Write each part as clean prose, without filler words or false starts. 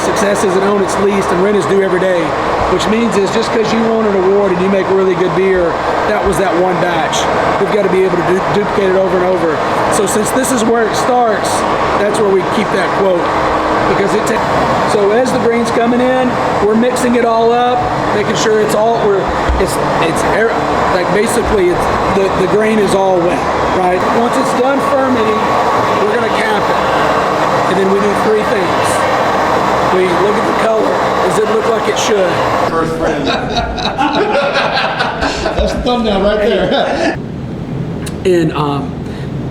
success isn't own its least and rent is due every day, which means is just because you won an award and you make really good beer, that was that one batch. We've got to be able to duplicate it over and over. So since this is where it starts, that's where we keep that quote. Because so as the grain's coming in, we're mixing it all up, making sure it's all basically the grain is all wet, right? Once it's done fermenting, we're gonna cap it, and then we do three things. We look at the color. Does it look like it should? First friend. That's the thumbnail right there. And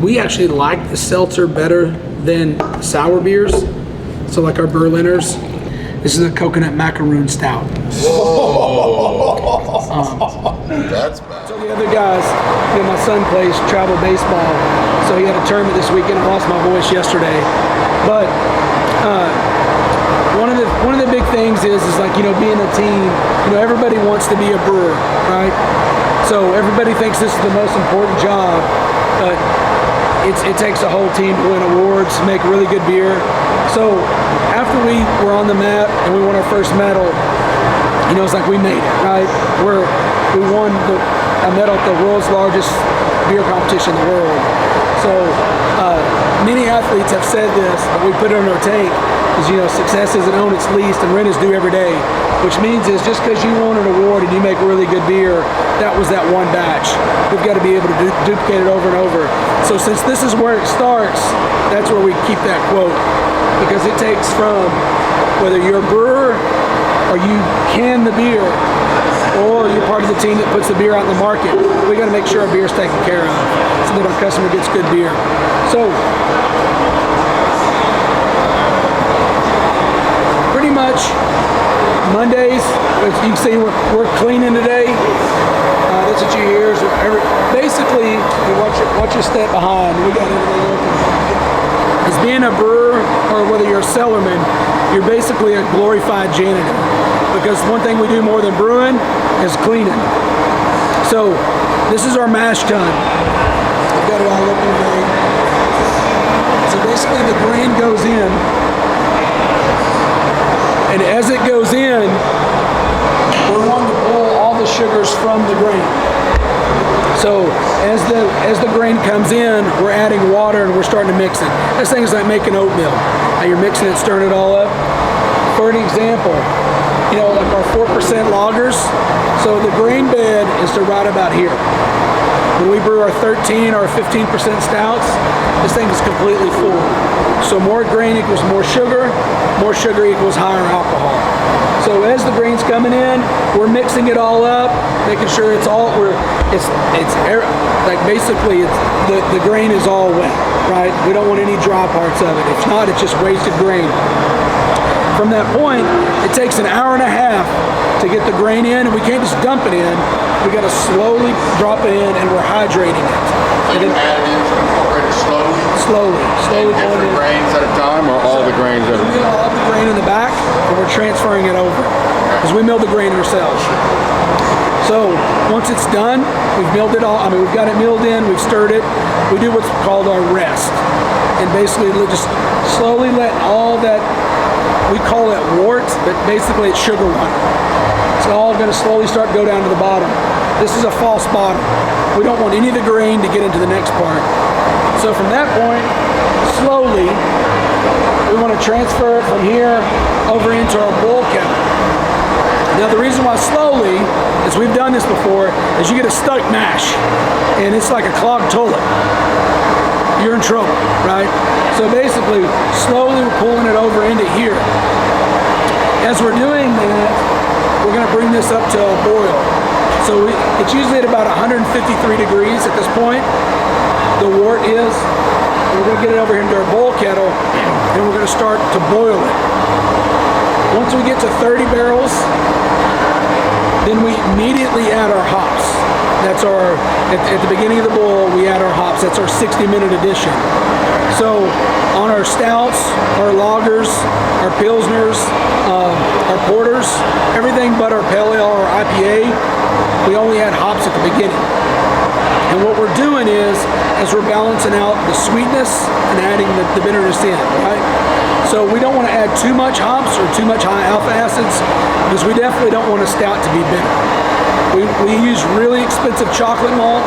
we actually like the seltzer better than sour beers. So like our Berliners, this is a coconut macaroon stout. That's bad. So the other guys, my son plays travel baseball, so he had a tournament this weekend. I lost my voice yesterday, but one of the big things is like being a team. Everybody wants to be a brewer, right? So everybody thinks this is the most important job, but it takes a whole team to win awards, make really good beer. So after we were on the map and we won our first medal, it's like we made it, right? We won a medal at the world's largest beer competition in the world. So many athletes have said this, but we put it on our tank, is success isn't own its least and rent is due every day, which means is just because you won an award and you make really good beer, that was that one batch. We've got to be able to duplicate it over and over. So since this is where it starts, that's where we keep that quote, because it takes from whether you're a brewer or you can the beer or you're part of the team that puts the beer out in the market, we got to make sure our beer is taken care of so that our customer gets good beer. So pretty much Mondays, as you can see, we're cleaning today. That's what you hear. Basically, watch your step behind. We got everything open. As being a brewer or whether you're a cellarman, you're basically a glorified janitor, because one thing we do more than brewing is cleaning. So this is our mash tun. I've got it all open today. So basically the grain goes in, and as it goes in, we're wanting to pull all the sugars from the grain. So as the grain comes in, we're adding water and we're starting to mix it. This thing is like making oatmeal. Now you're mixing it, stirring it all up. For an example, like our 4% lagers, so the grain bed is to right about here. When we brew our 13 or 15% stouts, this thing is completely full. So more grain equals more sugar equals higher alcohol. So as the grain's coming in, we're mixing it all up, making sure the grain is all wet, right? We don't want any dry parts of it. If not, it's just wasted grain. From that point, it takes an hour and a half to get the grain in, and we can't just dump it in. We got to slowly drop it in, and we're hydrating it. So you add it in, incorporate it slowly? Slowly. Different grains at a time, or all the grains at a time? We mill all the grain in the back, and we're transferring it over, because we mill the grain ourselves. So once it's done, we've milled it all. We've got it milled in, we've stirred it. We do what's called our rest, and basically just slowly let all that, we call it wort, but basically it's sugar water. It's all going to slowly start to go down to the bottom. This is a false bottom. We don't want any of the grain to get into the next part. So from that point, slowly, we want to transfer it from here over into our bowl kettle. Now the reason why slowly, is we've done this before, is you get a stuck mash, and it's like a clogged toilet. You're in trouble, right? So basically, slowly we're pulling it over into here. As we're doing that, we're going to bring this up to a boil. So it's usually at about 153 degrees at this point. The wort is. We're going to get it over here into our bowl kettle, and we're going to start to boil it. Once we get to 30 barrels, then we immediately add our hops. That's at the beginning of the boil, we add our hops. That's our 60-minute addition. So on our stouts, our lagers, our pilsners, our porters, everything but our pale ale or IPA, we only add hops at the beginning. And what we're doing is we're balancing out the sweetness and adding the bitterness in, right? So we don't want to add too much hops or too much high alpha acids because we definitely don't want a stout to be bitter. We use really expensive chocolate malt,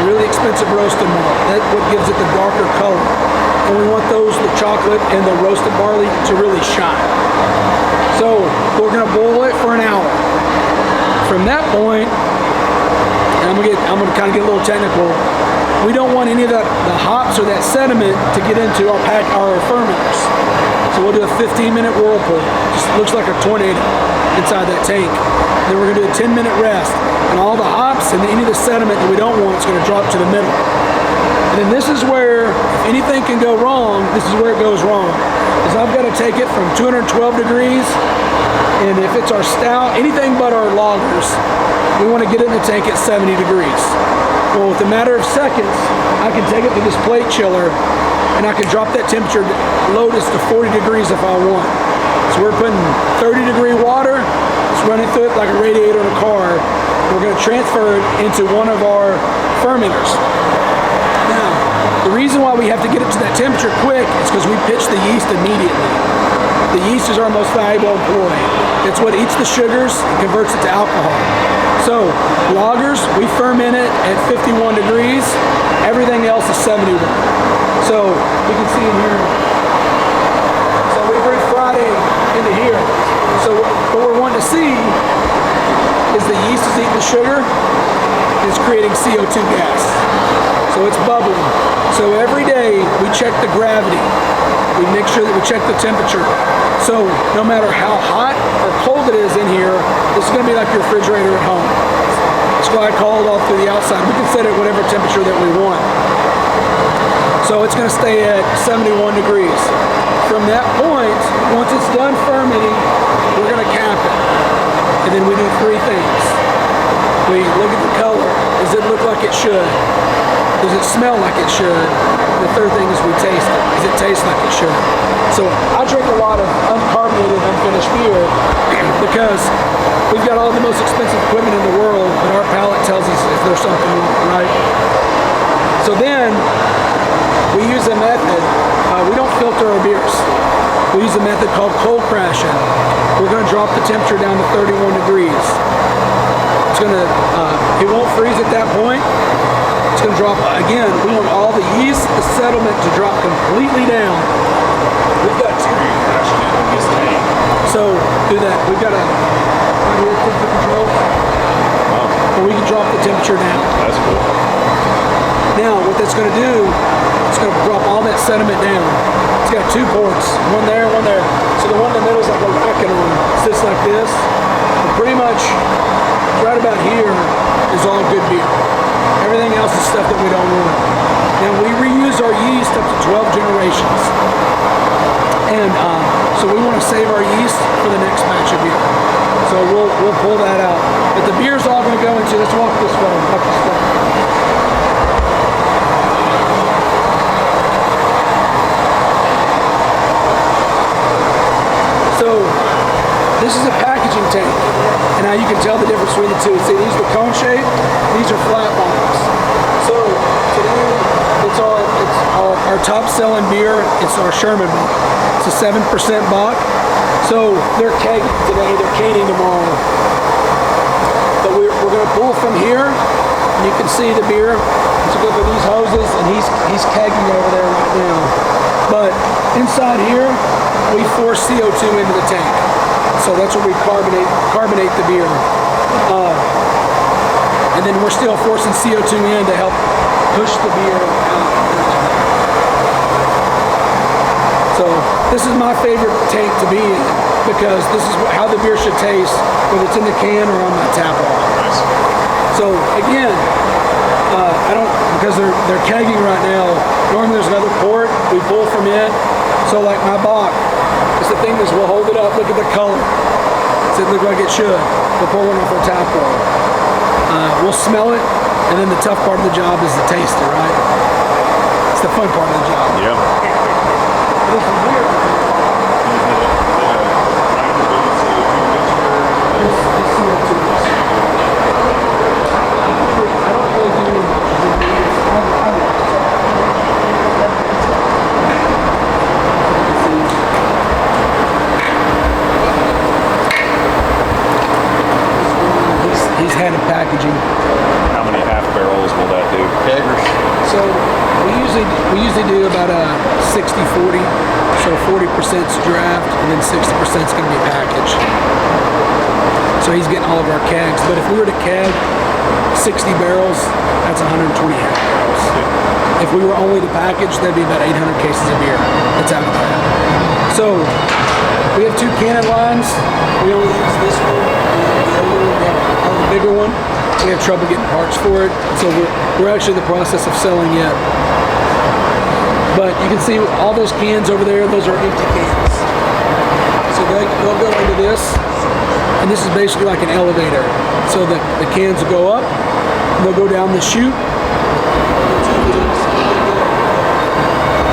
really expensive roasted malt. That's what gives it the darker color. And we want the chocolate and the roasted barley to really shine. So we're going to boil it for an hour. From that point, and I'm gonna kind of get a little technical. We don't want any of the hops or that sediment to get into our fermenters. So we'll do a 15-minute whirlpool. Just looks like a tornado inside that tank. Then we're gonna do a 10-minute rest, and all the hops and any of the sediment that we don't want is gonna drop to the middle. And then this is where, if anything can go wrong, this is where it goes wrong. Because I've got to take it from 212 degrees, and if it's our stout, anything but our lagers, we want to get it in the tank at 70 degrees. Well, with a matter of seconds, I can take it to this plate chiller, and I can drop that temperature, load this to 40 degrees if I want. So we're putting 30-degree water, it's running through it like a radiator in a car. We're going to transfer it into one of our fermenters. Now, the reason why we have to get it to that temperature quick is because we pitch the yeast immediately. The yeast is our most valuable employee. It's what eats the sugars and converts it to alcohol. So, lagers, we ferment it at 51 degrees. Everything else is 71. So, you can see in here. So, we bring Friday into here. So, what we're wanting to see is the yeast is eating the sugar. It's creating CO2 gas. So, it's bubbling. So, every day, we check the gravity. We make sure that we check the temperature. So no matter how hot or cold it is in here, this is going to be like your refrigerator at home. That's why I call it all through the outside. We can set it whatever temperature that we want. So it's going to stay at 71 degrees. From that point, once it's done fermenting, we're going to cap it. And then we do three things. We look at the color. Does it look like it should? Does it smell like it should? The third thing is we taste it. Does it taste like it should? So I drink a lot of uncarbonated, unfinished beer because we've got all the most expensive equipment in the world, but our palate tells us if there's something wrong, right? So then we use a method. We don't filter our beers. We use a method called cold crashing. We're going to drop the temperature down to 31 degrees. It's going to, it won't freeze at that point. It's going to drop, again, we want all the yeast, the sediment to drop completely down. We've got two. So, do that. We've got a temperature control. Where we can drop the temperature down. That's cool. Now, what that's going to do, it's going to drop all that sediment down. It's got two ports, one there, one there. So the one in the middle is like a racket on, sits like this. And pretty much, right about here is all good beer. Everything else is stuff that we don't want. Now we reuse our yeast up to 12 generations. And so we want to save our yeast for the next batch of beer. So we'll pull that out. But the beer's all going to go into, let's walk this way. So this is a packaging tank. And now you can tell the difference between the two. See, these are the cone shape, these are flat bottoms. So today, it's our top selling beer. It's our Sherman Bock. It's a 7% Bock. So they're kegging today, they're caning tomorrow. But we're going to pull from here, and you can see the beer. It's good with these hoses, and he's kegging over there right now. But inside here, we force CO2 into the tank. So that's where we carbonate the beer. And then we're still forcing CO2 in to help push the beer out. So this is my favorite tank to be in because this is how the beer should taste, whether it's in the can or on my tap water. So again, I don't, because they're kegging right now. Normally there's another port, we pull from it. So like my Bock, it's the thing is we'll hold it up, look at the color. Does it look like it should? We'll pour one off our tap water. We'll smell it, and then the tough part of the job is the taster, right? It's the fun part of the job. Yeah. This is weird. I don't really do head of packaging. How many half barrels will that do? Keggers. So we usually do about a 60-40. So 40% is draft, and then 60% is going to be packaged. So he's getting all of our kegs. But if we were to keg 60 barrels, that's 120 half barrels. If we were only to package, that'd be about 800 cases of beer. That's out of that. So we have 2 cannon lines. We only use this one. We have the bigger one. We have trouble getting parts for it. So we're actually in the process of selling it. But you can see all those cans over there, those are empty cans. So they'll go into this, and this is basically like an elevator. So the cans will go up, and they'll go down the chute,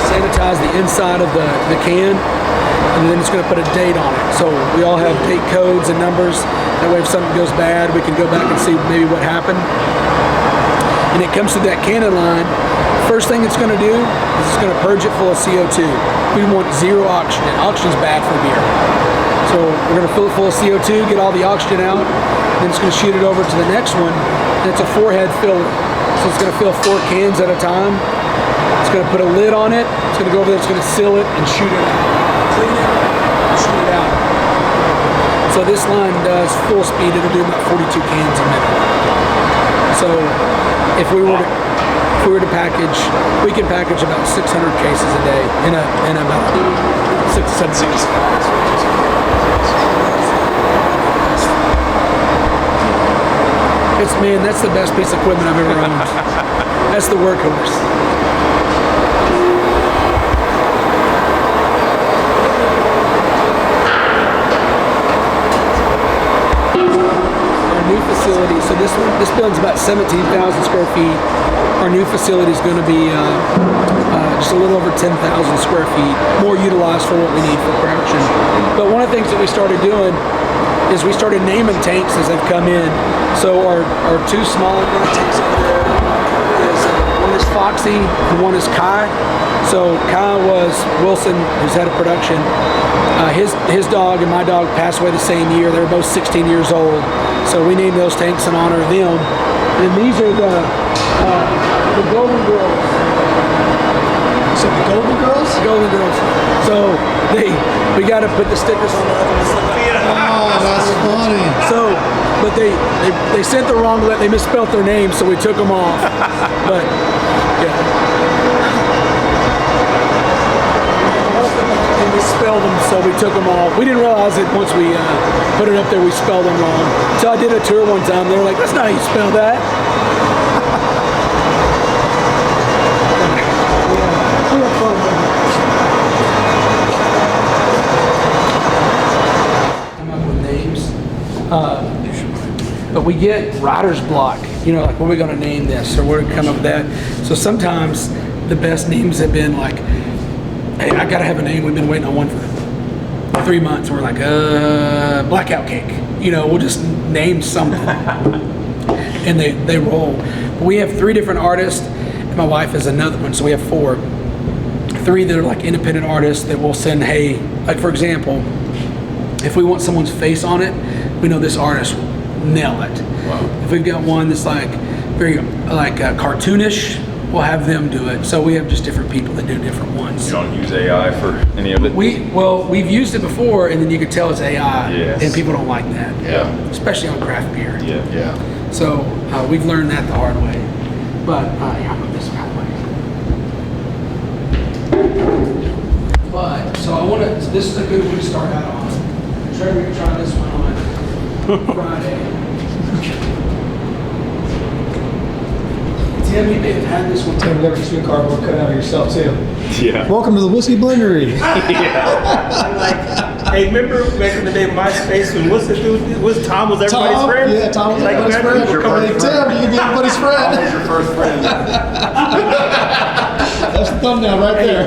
sanitize the inside of the can, and then it's going to put a date on it. So we all have date codes and numbers. That way if something goes bad, we can go back and see maybe what happened. And it comes to that cannon line. First thing it's going to do is it's going to purge it full of CO2. We want zero oxygen. Oxygen's bad for beer. So we're going to fill it full of CO2, get all the oxygen out, then it's going to shoot it over to the next one, and it's a 4-head filler. So it's going to fill 4 cans at a time. It's going to put a lid on it. It's going to go over there, it's going to seal it and shoot it out. Clean it and shoot it out. So this line does full speed. It'll do about 42 cans a minute. So if we were to package, we can package about 600 cases a day in about 6 to 7 days. Man, that's the best piece of equipment I've ever owned. That's the workhorse. Our new facility, so this building's about 17,000 square feet. Our new facility is going to be just a little over 10,000 square feet, more utilized for what we need for production. But one of the things that we started doing is we started naming tanks as they've come in. So our 2 smaller tanks over there is one is Foxy and one is Kai. So Kai was Wilson, who's head of production. His dog and my dog passed away the same year. They were both 16 years old. So we named those tanks in honor of them. And these are the Golden Girls. So the Golden Girls? Golden Girls. So we got to put the stickers on the other one. Oh, that's funny. So, but they sent the wrong letter. They misspelled their name, so we took them off. But yeah, they misspelled them, so we took them off. We didn't realize it once we put it up there. We spelled them wrong. So I did a tour one time. They were like, "That's not how you spell that." Yeah, we had fun with it. But we get writer's block, like what are we going to name this or where to come up with that. So sometimes the best names have been like, hey, I got to have a name. We've been waiting on one for 3 months. We're like, Blackout Cake. We'll just name something. And they roll. But we have 3 different artists, and my wife is another one, so we have 4. 3 that are like independent artists that will send, hey, like for example, if we want someone's face on it, we know this artist will nail it. Wow. If we've got one that's like very cartoonish, we'll have them do it. So we have just different people that do different ones. You don't use AI for any of it? We've used it before, and then you could tell it's AI, Yes. and people don't like that. Yeah. Especially on craft beer. Yeah. Yeah. So we've learned that the hard way. But yeah, I'm this that way. But so I want to. This is a good one to start out on. Trevor, you try this one on Friday. Tim, you may have had this one. Tim, never seen cardboard cut out of yourself too. Yeah. Welcome to the Whiskey Blendery. I'm like, hey, remember back in the day, MySpace, when Tom was everybody's Tom, friend? yeah, Tom was Like, everybody's remember? friend. Hey, Tim, you can be everybody's friend. Who's your first friend? That's the thumbnail right there.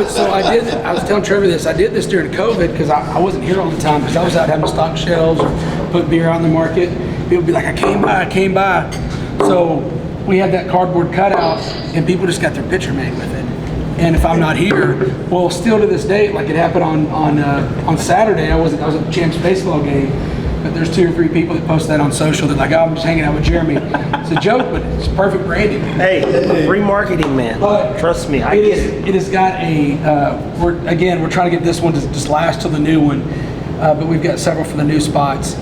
So I was telling Trevor this, I did this during COVID because I wasn't here all the time because I was out having to stock shelves or put beer on the market. People would be like, I came by. So we had that cardboard cutout and people just got their picture made with it. And if I'm not here, well, still to this day, like it happened on Saturday, I was at the Champs baseball game. but there's 2 or 3 people that post that on social. They're like, oh, I'm just hanging out with Jeremy. It's a joke, but it's perfect branding. Hey, free marketing, man. But Trust me, I get it. It has got a, we're trying to get this one to just last till the new one, but we've got several for the new spots.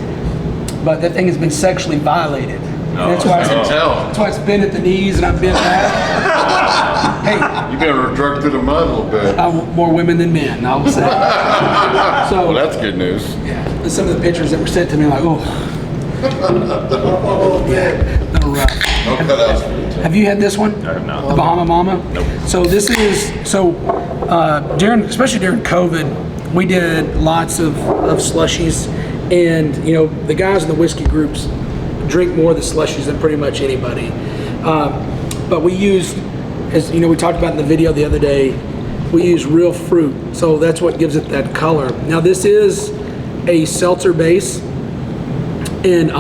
But that thing has been sexually violated. And that's why that's why it's been at the knees and I've been back. Hey, You better drug through the mud a little bit. I want more women than men, I will say. So, Well, that's good news. yeah, and some of the pictures that were sent to me, like, oh. Yeah, little rough. No cutouts for you. Have you had this one? I have not. The Bahama Mama? Nope. So this is, especially during COVID, we did lots of slushies, and you know, the guys in the whiskey groups drink more of the slushies than pretty much anybody. But we used, as you know, we talked about in the video the other day, we use real fruit. So that's what gives it that color. Now this is a seltzer base, and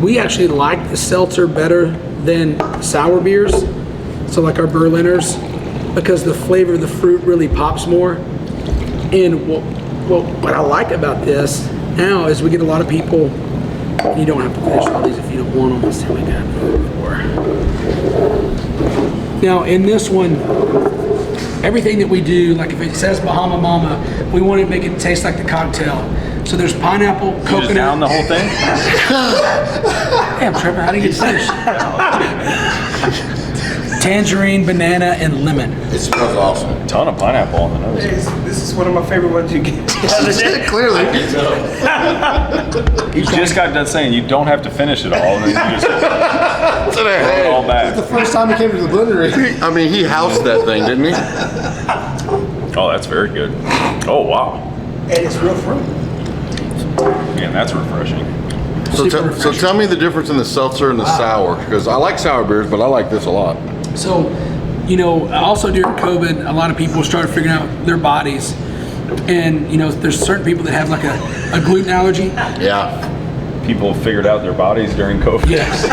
we actually like the seltzer better than sour beers. So like our Berliners, because the flavor of the fruit really pops more. And what I like about this now is we get a lot of people. You don't have to finish all these if you don't want them. Let's see what we got. 4. Now in this one, everything that we do, like if it says Bahama Mama, we want to make it taste like the cocktail. So there's pineapple, You coconut. just down the whole thing? Damn, Trevor, how do you get finished? Tangerine, banana, and lemon. It smells awesome. Ton of pineapple on the nose. This is one of my favorite ones you get. Clearly. You just got done saying you don't have to finish it all, and then you just throw it all The back. first time he came to the Blendery. I mean, he housed that thing, didn't he? Oh, that's very good. Oh, wow. And it's real fruit. Man, that's refreshing. So tell me the difference in the seltzer and the sour, because I like sour beers, but I like this a lot. So, you know, also during COVID, a lot of people started figuring out their bodies. And, you know, there's certain people that have like a gluten allergy. Yeah. People figured out their bodies during COVID. Yes.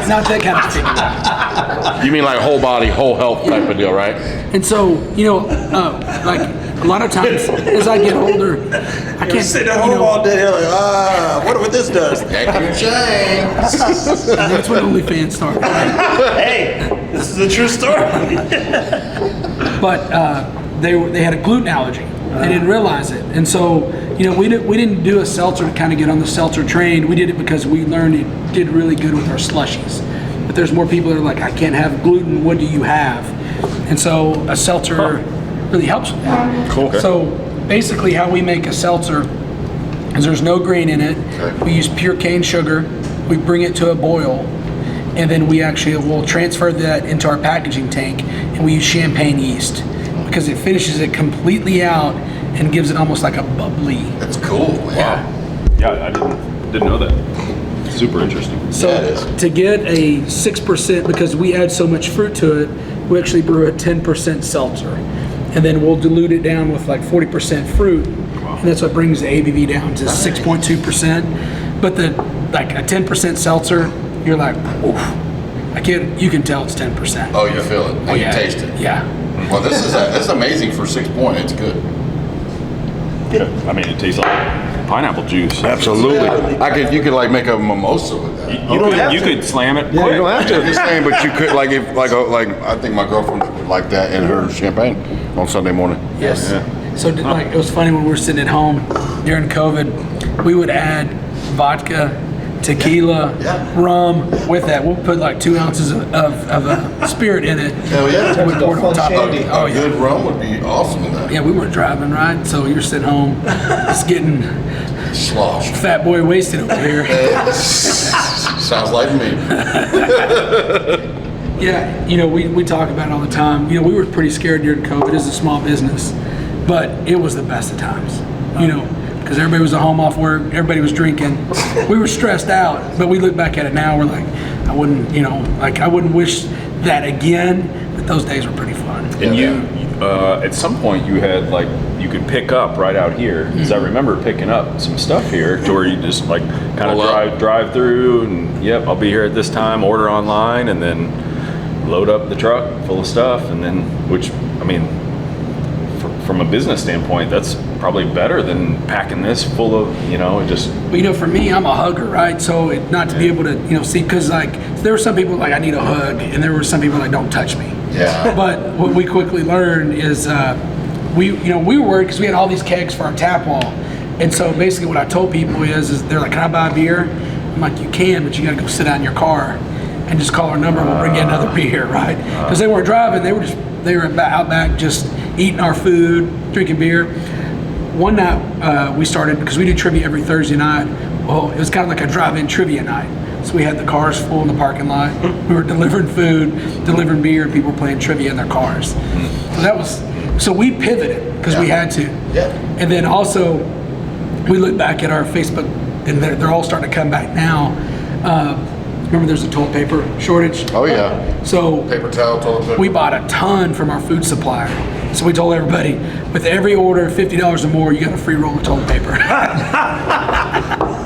not that kind of thing. You mean like whole body, whole health type of deal, right? And so, you know, like a lot of times as I get older, I can't Sit at home all day, like, wonder what this does. That can change. That's when OnlyFans started. Hey, this is a true story. But they had a gluten allergy. They didn't realize it, and so you know we didn't do a seltzer to kind of get on the seltzer train. We did it because we learned it did really good with our slushies. But there's more people that are like, I can't have gluten. What do you have? And so a seltzer really helps with that. Cool. Okay. So basically, how we make a seltzer is there's no grain in it. We use pure cane sugar. We bring it to a boil, and then we actually will transfer that into our packaging tank, and we use champagne yeast because it finishes it completely out and gives it almost like a bubbly. That's cool. Yeah. Yeah, I didn't know that. Super interesting. So Yeah, it is. to get a 6%, because we add so much fruit to it, we actually brew a 10% seltzer, and then we'll dilute it down with like 40% fruit, and that's what brings the ABV down to 6.2%. But a 10% seltzer, you're like, oof. You can tell it's 10%. Oh, you feel it. And yeah. you taste it. Yeah. Well, this is amazing for 6 point. It's good. I mean, it tastes like pineapple juice. Absolutely. You could like make a mimosa with that. You could slam it. Yeah, quick. you don't have I'm to. just saying, but you could like I think my girlfriend would like that in her champagne on Sunday morning. Yes. Yeah. So like it was funny when we were sitting at home during COVID, we would add vodka, tequila, rum with that. We'll put like 2 ounces of a spirit in it. Hell yeah. We pour it on top of it. Oh A yeah. good rum would be awesome in that. Yeah, we weren't driving, right? So you're sitting home, just getting Slosh. fat boy wasted over here. Sounds like me. Yeah, you know, we talk about it all the time. You know, we were pretty scared during COVID as a small business, but it was the best of times, you know, because everybody was at home off work, everybody was drinking. We were stressed out, but we look back at it now, we're like, I wouldn't wish that again, but those days were pretty fun. And you, at some point, you had like you could pick up right out here. Because I remember picking up some stuff here, to where you just like kind Pull of up. drive through, and yep, I'll be here at this time. Order online, and then load up the truck full of stuff, and then which I mean, from a business standpoint, that's probably better than packing this full of, just. But for me, I'm a hugger, right? So not to be able to, see, because like there were some people like I need a hug, and there were some people like don't touch me. Yeah. But what we quickly learned is we were worried because we had all these kegs for our tap wall, and so basically what I told people is they're like, can I buy a beer? I'm like, you can, but you got to go sit out in your car and just call our number. We'll bring you another beer, right? Because they weren't driving; they were out back just eating our food, drinking beer. One night we started, because we do trivia every Thursday night. Well, it was kind of like a drive-in trivia night. So we had the cars full in the parking lot. We were delivering food, delivering beer, and people were playing trivia in their cars. So we pivoted because we had to. Yeah. And then also we look back at our Facebook, and they're all starting to come back now. Remember, there's a toilet paper shortage. Oh yeah. So Paper towel, toilet paper. we bought a ton from our food supplier. So we told everybody, with every order $50 or more, you got a free roll of toilet paper.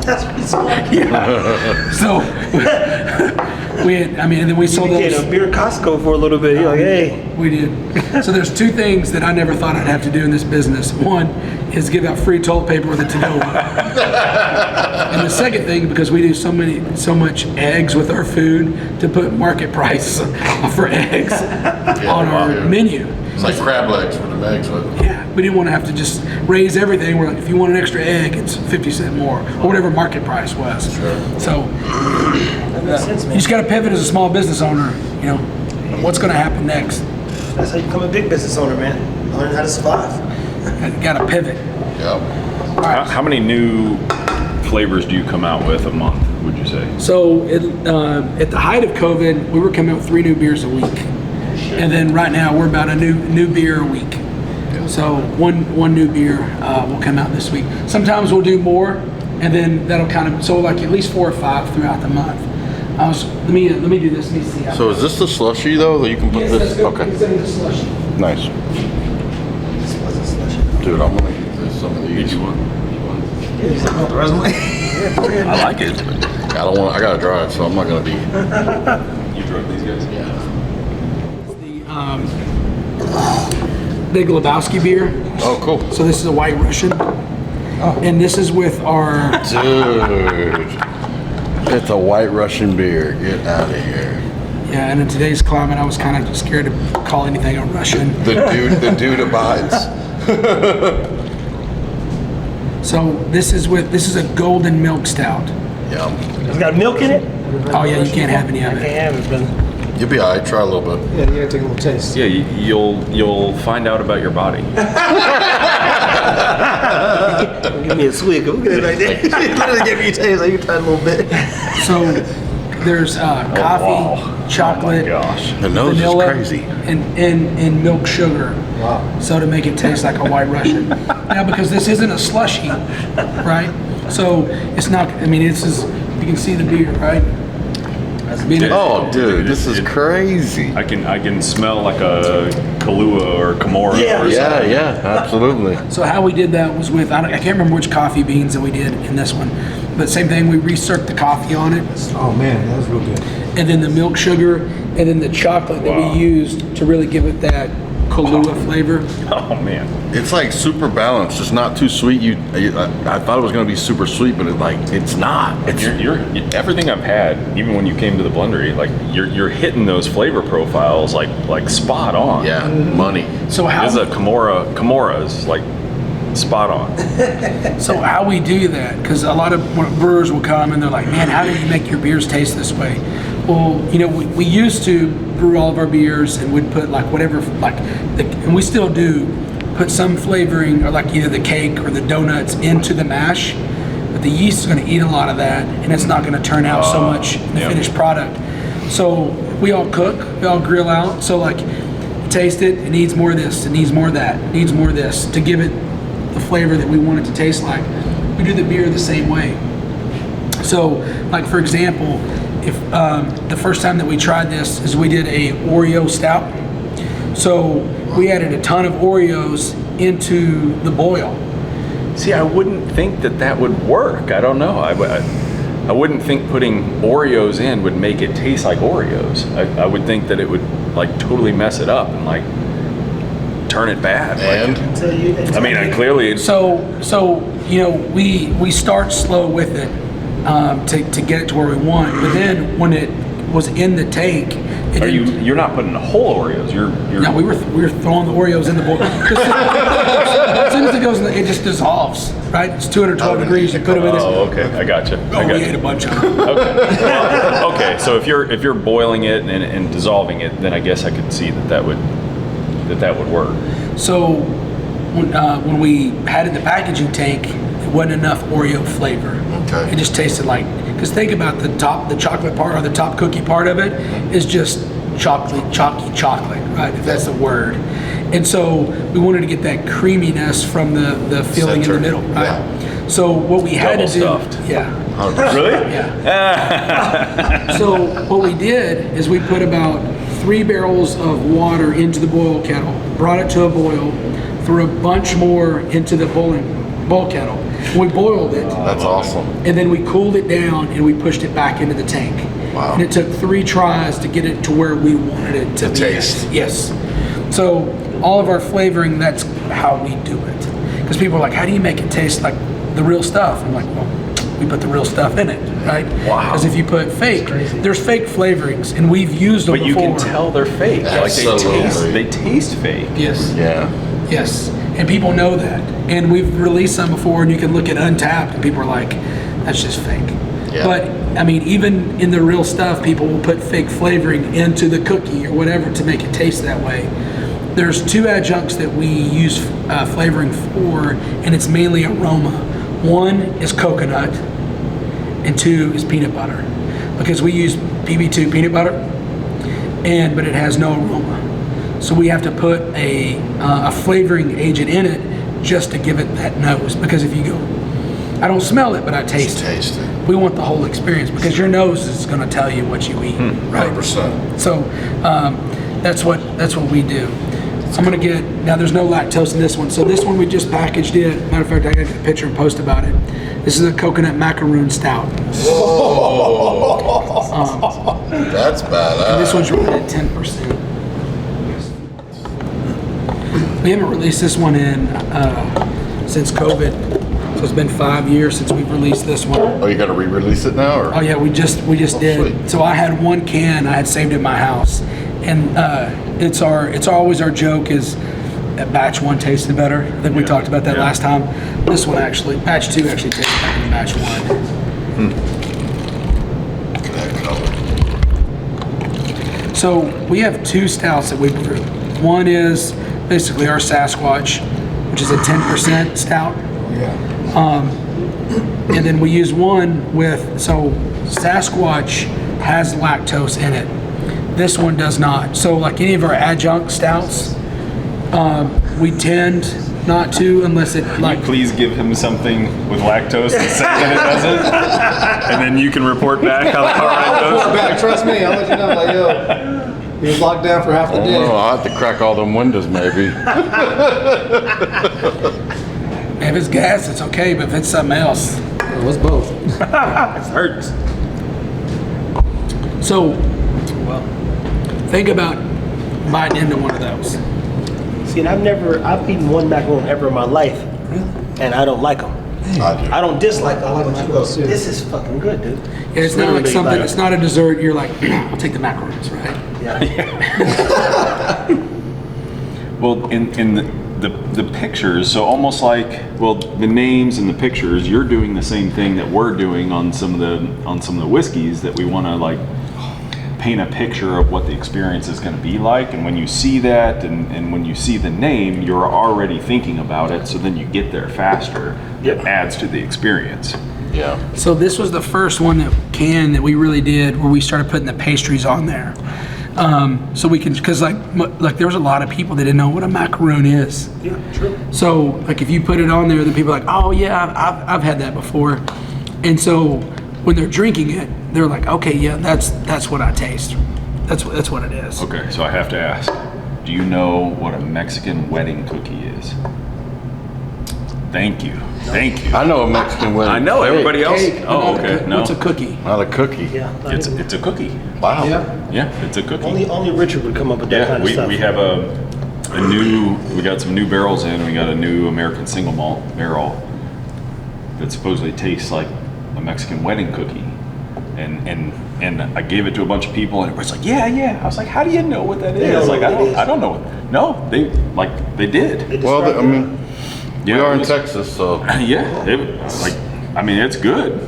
That's pretty smart. Yeah. So and then we sold Became those. a beer Costco for a little bit. You're like, hey. We did. So there's two things that I never thought I'd have to do in this business. One is give out free toilet paper with a to-go one. And the second thing, because we do so much eggs with our food, to put market price for eggs on our menu. It's like crab legs with the eggs with it. Yeah, we didn't want to have to just raise everything. We're like, if you want an extra egg, it's 50 cents more, or whatever market price was. Sure. So That makes sense, you man. just got to pivot as a small business owner. What's going to happen next? That's how you become a big business owner, man. Learn how to survive. Got to pivot. Yep. How many new flavors do you come out with a month, would you say? So at the height of COVID, we were coming out with 3 new beers a week. And then right now we're about a new beer a week. So one new beer will come out this week. Sometimes we'll do more, and then that'll kind of, so like at least 4 or 5 throughout the month. Let me do this. Let me see. So is this the slushy though that you can put Yes, this? that's good. Okay. Consider this slushy. Nice. Dude, I'm gonna get some of these. I like it. I gotta drive, so I'm not gonna be. You drug these guys? Yeah. Big Lebowski beer. Oh, cool. So this is a White Russian. And this is with our, Dude, it's a White Russian beer. Get out of here. yeah, and in today's climate, I was kind of scared to call anything a Russian. The dude abides. So this is a golden milk stout. Yeah. It's got milk in it? Oh yeah, you can't have any of I it. can't have it, brother. You'll be alright. Try a little bit. Yeah, you gotta take a little taste. Yeah, you'll find out about your body. Give me a swig. Look at it right there. Literally give me a taste. Like you try a little bit. So there's coffee, wow. chocolate, Oh my gosh. The nose vanilla, is crazy. and milk sugar. Wow. So to make it taste like a White Russian. Now because this isn't a slushy, right? So it's not. I mean, this is. You can see the beer, right? Oh, dude, this is crazy. I can smell like a Kahlua or Kimura Yeah. or Yeah, something. yeah, absolutely. So how we did that was with, I can't remember which coffee beans that we did in this one, but same thing, we recirced the coffee on it, Oh man, that was real good. and then the milk sugar, and then the chocolate that Wow. we used to really give it that Kahlua flavor. Oh man. It's like super balanced. It's not too sweet. I thought it was gonna be super sweet, but it's not. It's You're everything I've had, even when you came to the Blendery, like you're hitting those flavor profiles like spot on. yeah, money. So how, This is a Kimura is like spot on. so how we do that, because a lot of brewers will come and they're like, man, how do you make your beers taste this way? Well, we used to brew all of our beers and we'd put like whatever, and we still do, put some flavoring or like either the cake or the donuts into the mash, but the yeast is going to eat a lot of that and it's not going to turn out so much in the Yep. finished product. So we all cook, we all grill out, so like taste it, it needs more of this, it needs more of that, it needs more of this to give it the flavor that we want it to taste like. We do the beer the same way. So like for example, if the first time that we tried this is we did a Oreo stout. So we added a ton of Oreos into the boil. See, I wouldn't think that would work. I don't know. I wouldn't think putting Oreos in would make it taste like Oreos. I would think that it would like totally mess it up and like turn it bad. And Until you. I mean, I clearly. So you know, we start slow with it to get it to where we want, but then when it was in the tank, it didn't- You're not putting whole Oreos. You're. No, we were throwing the Oreos in the bowl. As soon as it goes in, it just dissolves. Right? It's 212 degrees. You put them in this. Oh, okay. I got you. Oh, we ate a bunch of them. Okay. So if you're boiling it and dissolving it, then I guess I could see that would work. So when we had it in the packaging tank, it wasn't enough Oreo flavor. Okay. It just tasted like, because think about the chocolate part or the top cookie part of it is just chalky chocolate, right? If that's the word. And so we wanted to get that creaminess from the filling in the Center. middle, right? Yeah. So what we had Double to do, stuffed. yeah. Really? Yeah. So what we did is we put about 3 barrels of water into the boil kettle, brought it to a boil, threw a bunch more into the boil kettle. We boiled it, that's awesome. and then we cooled it down and we pushed it back into the tank. Wow. And it took 3 tries to get it to where we wanted it to be. taste. Yes. So all of our flavoring, that's how we do it. Because people are like, how do you make it taste like the real stuff? I'm like, well, we put the real stuff in it, right? Wow. Because if you put fake, there's fake flavorings, and we've used them But you before. can tell they're fake. Absolutely. They taste fake. Yes. Yeah. Yes. And people know that. And we've released some before, and you can look at Untapped, and people are like, that's just fake. Yeah. But, I mean, even in the real stuff, people will put fake flavoring into the cookie or whatever to make it taste that way. There's 2 adjuncts that we use flavoring for, and it's mainly aroma. 1 is coconut, and 2 is peanut butter. Because we use PB2 peanut butter, but it has no aroma. So we have to put a flavoring agent in it just to give it that nose. Because if you go, I don't smell it, but I taste it. Taste it. We want the whole experience because your nose is going to tell you what you eat, right? 100%. So that's what we do. I'm going to get, now there's no lactose in this one. So this one we just packaged it. Matter of fact, I got to get a picture and post about it. This is a coconut macaroon stout. That's badass. This one's rated at 10%. We haven't released this one in since COVID, so it's been 5 years since we've released this one. Oh, you got to re-release it now, or? Oh yeah, we just did. sweet. So I had 1 can I had saved at my house, and it's always our joke is that batch 1 tasted better. I think we talked about that last time. This one actually, batch 2 actually tasted better than batch 1. Look at that color. So we have 2 stouts that we brew. One is basically our Sasquatch, which is a 10% stout. Yeah. And then we use one with, so Sasquatch has lactose in it. This one does not. So like any of our adjunct stouts, we tend not to unless it like. Please give him something with lactose and say that it doesn't, and then you can report back how the car ride Report goes. back. Trust me. I'll let you know. Like, yo, he was locked down for half the Oh, day. no, I'll have to crack all them windows, maybe. If it's gas, it's okay, but if it's something else. It was both. It hurts. So, think about biting into one of those. See, and I've eaten 1 macaron ever in my life, and I don't like them. I do. I don't dislike them. I like but macros, too. This is fucking good, dude. Yeah, it's not like literally something, it's not a dessert, you're like, I'll take the macarons, right? Well, in the pictures, so almost like, well, the names and the pictures, you're doing the same thing that we're doing on some of the whiskeys, that we want to like paint a picture of what the experience is going to be like. And when you see that, and when you see the name, you're already thinking about it. So then you get there faster. It adds to the experience. Yeah. So this was the first one that we really did where we started putting the pastries on there. So we can, because like there was a lot of people that didn't know what a macaroon is. Yeah, true. So like if you put it on there, then people are like, oh yeah, I've had that before. And so when they're drinking it, they're like, okay, yeah, that's what I taste. That's what it is. Okay, so I have to ask, do you know what a Mexican wedding cookie is? Thank you. Thank you. I know a Mexican wedding. I know, everybody else. Cake, Oh, okay. No. What's a cookie? Not a cookie. Yeah. It's a cookie. Wow. Yeah. Yeah, it's a cookie. Only Richard would come up with that Yeah, kind of stuff. we have we got some new barrels in. We got a new American single malt barrel that supposedly tastes like a Mexican wedding cookie. And I gave it to a bunch of people, and everybody's like, yeah. I was like, how do you know what that is? Like, I don't know. No, they did. Well, I mean, we Yeah, are it in was- Texas, so Yeah, it's good.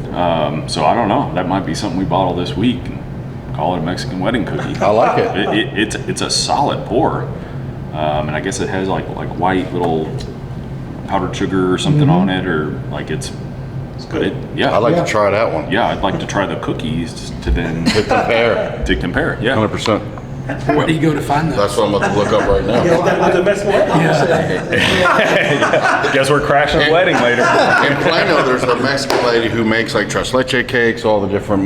So I don't know. That might be something we bottle this week and call it a Mexican wedding cookie. I like it. It's a solid pour, and I guess it has like white little powdered sugar or something on it, or like it's good. I like to try that one. Yeah, I'd like to try the cookies to then To compare, Yeah, 100%. Where do you go to find those? That's what I'm about to look up right now. With the Mexican wedding. guess we're crashing a wedding later. In Plano, there's a Mexican lady who makes like tres leche cakes, all the different,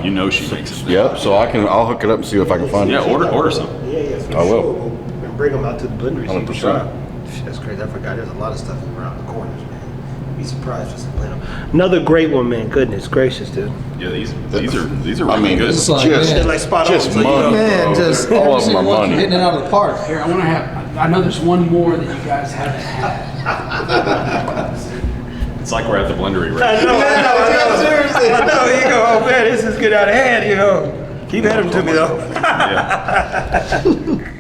You know she makes it. Yep. So I'll hook it up and see if I can find Yeah, it. order some. Yeah, for I will. sure. And bring them out to the Blendery. so you can 100%. try. Shit, that's crazy. I forgot there's a lot of stuff around the corners, man. Be surprised just in Plano. Another great one, man. Goodness gracious, dude. Yeah, these are I really mean, good. it's like, just, man, like spot on. just So, you money. know, Man, bro. just all Every of them single are one's money. hitting it out of the park. Here, I want to have. I know there's one more that you guys haven't had. It's like we're at the Blendery I right know. Seriously. I know. You go, oh man, this is good out of hand. You know, keep heading to me though. Yeah.